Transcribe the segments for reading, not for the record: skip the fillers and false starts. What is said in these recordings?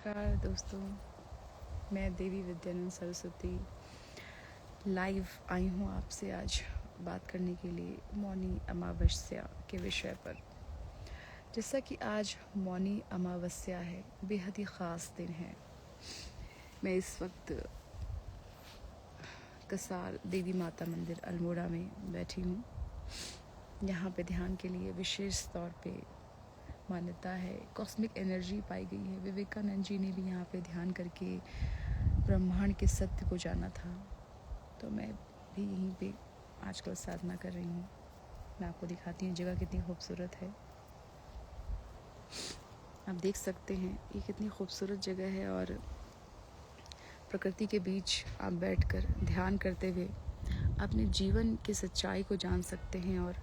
नमस्कार दोस्तों, मैं देवी विद्यानंद सरस्वती लाइव आई हूँ आपसे आज बात करने के लिए मौनी अमावस्या के विषय पर। जैसा कि आज मौनी अमावस्या है, बेहद ही ख़ास दिन है। मैं इस वक्त कसार देवी माता मंदिर अल्मोड़ा में बैठी हूँ। यहाँ पे ध्यान के लिए विशेष तौर पे मान्यता है, कॉस्मिक एनर्जी पाई गई है। विवेकानंद जी ने भी यहाँ पे ध्यान करके ब्रह्मांड के सत्य को जाना था, तो मैं भी यहीं पे आजकल साधना कर रही हूँ। मैं आपको दिखाती हूँ जगह कितनी खूबसूरत है। आप देख सकते हैं ये कितनी खूबसूरत जगह है और प्रकृति के बीच आप बैठकर ध्यान करते हुए अपने जीवन की सच्चाई को जान सकते हैं और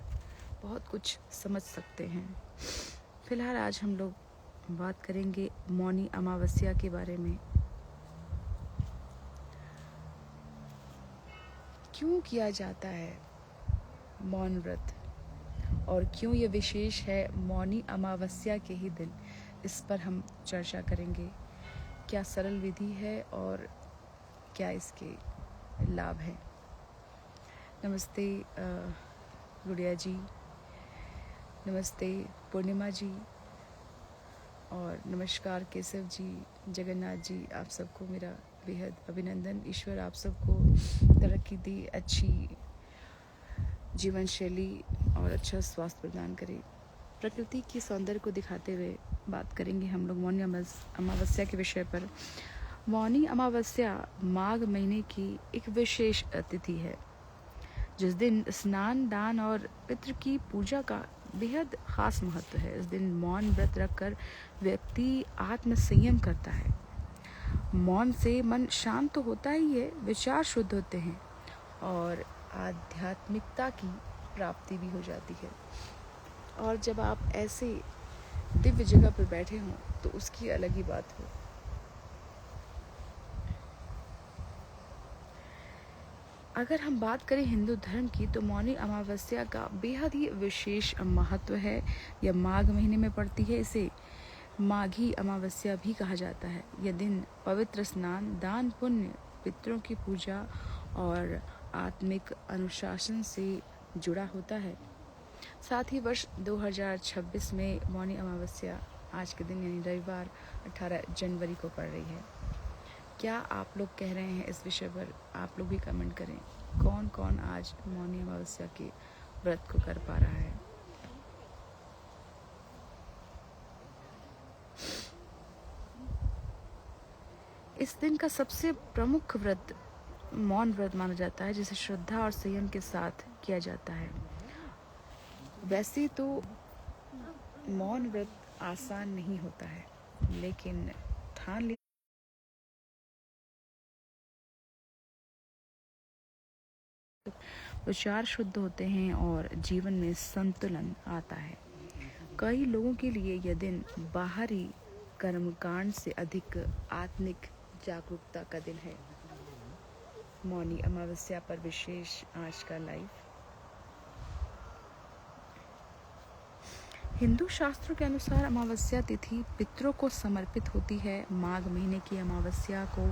बहुत कुछ समझ सकते हैं। फिलहाल आज हम लोग बात करेंगे मौनी अमावस्या के बारे में। क्यों किया जाता है मौन व्रत और क्यों ये विशेष है मौनी अमावस्या के ही दिन, इस पर हम चर्चा करेंगे। क्या सरल विधि है और क्या इसके लाभ हैं। नमस्ते गुड़िया जी, नमस्ते पूर्णिमा जी और नमस्कार केशव जी, जगन्नाथ जी। आप सबको मेरा बेहद अभिनंदन। ईश्वर आप सबको तरक्की दी, अच्छी जीवन शैली और अच्छा स्वास्थ्य प्रदान करे। प्रकृति की सौंदर्य को दिखाते हुए बात करेंगे हम लोग मौनी अमावस्या के विषय पर। मौनी अमावस्या माघ महीने की एक विशेष तिथि है, जिस दिन स्नान, दान और पितृ की पूजा का बेहद खास महत्व है। इस दिन मौन व्रत रखकर व्यक्ति आत्म संयम करता है। मौन से मन शांत तो होता ही है, विचार शुद्ध होते हैं और आध्यात्मिकता की प्राप्ति भी हो जाती है। और जब आप ऐसे दिव्य जगह पर बैठे हों तो उसकी अलग ही बात हो। अगर हम बात करें हिंदू धर्म की, तो मौनी अमावस्या का बेहद ही विशेष महत्व है। यह माघ महीने में पड़ती है। इसे माघी अमावस्या भी कहा जाता है। यह दिन पवित्र स्नान, दान, पुण्य, पितरों की पूजा और आत्मिक अनुशासन से जुड़ा होता है। साथ ही वर्ष 2026 में मौनी अमावस्या आज के दिन यानी रविवार 18 जनवरी को पड़ रही है। क्या आप लोग कह रहे हैं इस विषय पर? आप लोग भी कमेंट करें। कौन कौन आज मौनी अमावस्या के व्रत को कर पा रहा है? इस दिन का सबसे प्रमुख व्रत मौन व्रत माना जाता है, जिसे श्रद्धा और संयम के साथ किया जाता है। वैसे तो मौन व्रत आसान नहीं होता है, लेकिन ठान विचार शुद्ध होते हैं और जीवन में संतुलन आता है। कई लोगों के लिए यह दिन बाहरी कर्मकांड से अधिक आत्मिक जागरूकता का दिन है। मौनी अमावस्या पर विशेष आज का लाइव। हिंदू शास्त्रों के अनुसार अमावस्या तिथि पितरों को समर्पित होती है। माघ महीने की अमावस्या को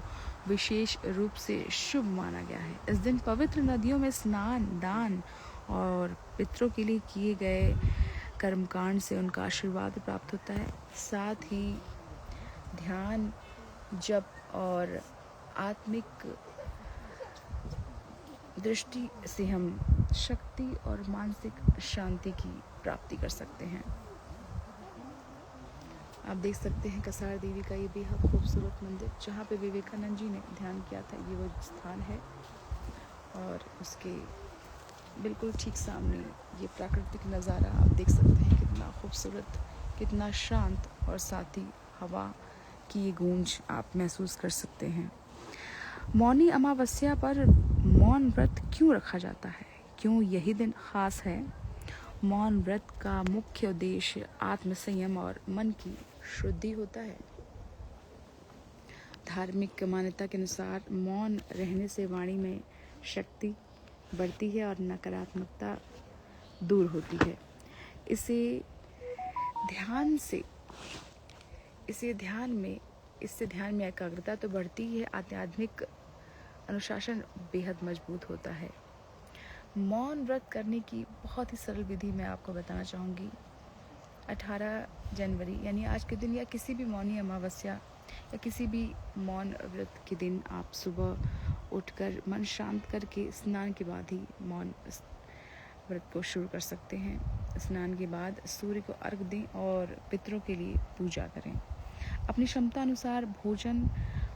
विशेष रूप से शुभ माना गया है। इस दिन पवित्र नदियों में स्नान, दान और पितरों के लिए किए गए कर्मकांड से उनका आशीर्वाद प्राप्त होता है। साथ ही ध्यान, जप और आत्मिक दृष्टि से हम शक्ति और मानसिक शांति की प्राप्ति कर सकते हैं। आप देख सकते हैं कसार देवी का ये बेहद खूबसूरत मंदिर, जहाँ पे विवेकानंद जी ने ध्यान किया था। ये वो स्थान है और उसके बिल्कुल ठीक सामने ये प्राकृतिक नज़ारा आप देख सकते हैं। कितना खूबसूरत, कितना शांत और साथ ही हवा की ये गूंज आप महसूस कर सकते हैं। मौनी अमावस्या पर मौन व्रत क्यों रखा जाता है? क्यों यही दिन खास है? मौन व्रत का मुख्य उद्देश्य आत्म संयम और मन की शुद्धि होता है। धार्मिक मान्यता के अनुसार मौन रहने से वाणी में शक्ति बढ़ती है और नकारात्मकता दूर होती है। इसे ध्यान में इससे ध्यान में एकाग्रता तो बढ़ती ही है, आध्यात्मिक अनुशासन बेहद मजबूत होता है। मौन व्रत करने की बहुत ही सरल विधि मैं आपको बताना चाहूँगी। 18 जनवरी यानी आज के दिन या किसी भी मौनी अमावस्या या किसी भी मौन व्रत के दिन आप सुबह उठकर मन शांत करके स्नान के बाद ही मौन व्रत को शुरू कर सकते हैं। स्नान के बाद सूर्य को अर्घ दें और पितरों के लिए पूजा करें। अपनी क्षमता अनुसार भोजन,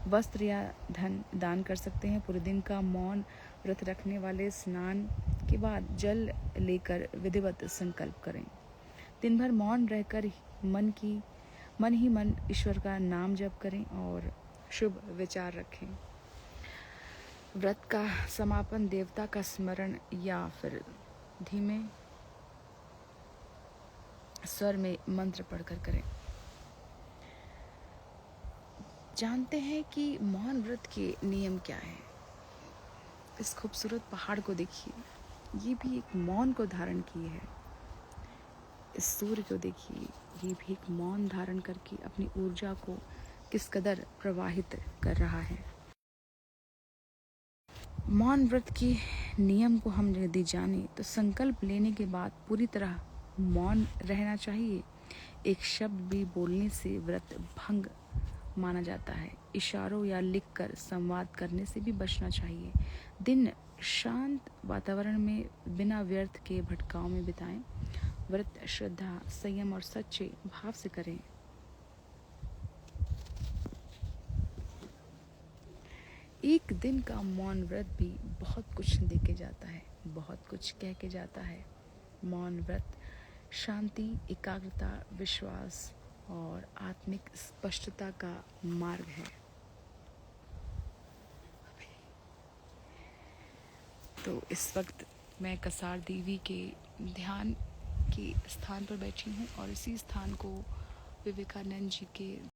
वस्त्र या धन दान कर सकते हैं। पूरे दिन का मौन व्रत रखने वाले स्नान के बाद जल लेकर विधिवत संकल्प करें। दिन भर मौन रहकर मन ही मन ईश्वर का नाम जप करें और शुभ विचार रखें। व्रत का समापन देवता का स्मरण या फिर धीमे स्वर में मंत्र पढ़कर करें। जानते हैं कि मौन व्रत के नियम क्या है। इस खूबसूरत पहाड़ को देखिए, ये भी एक मौन को धारण किए है। इस सूर्य को देखिए, ये भी एक मौन धारण करके अपनी ऊर्जा को किस कदर प्रवाहित कर रहा है। मौन व्रत के नियम को हम यदि जाने तो संकल्प लेने के बाद पूरी तरह मौन रहना चाहिए। एक शब्द भी बोलने से व्रत भंग माना जाता है। इशारों या लिखकर संवाद करने से भी बचना चाहिए। दिन शांत वातावरण में बिना व्यर्थ के भटकाव में बिताएं। व्रत श्रद्धा, संयम और सच्चे भाव से करें। एक दिन का मौन व्रत भी बहुत कुछ दे के जाता है, बहुत कुछ कह के जाता है। मौन व्रत शांति, एकाग्रता, विश्वास और आत्मिक स्पष्टता का मार्ग है। तो इस वक्त मैं कसार देवी के ध्यान के स्थान पर बैठी हूँ और इसी स्थान को विवेकानंद जी के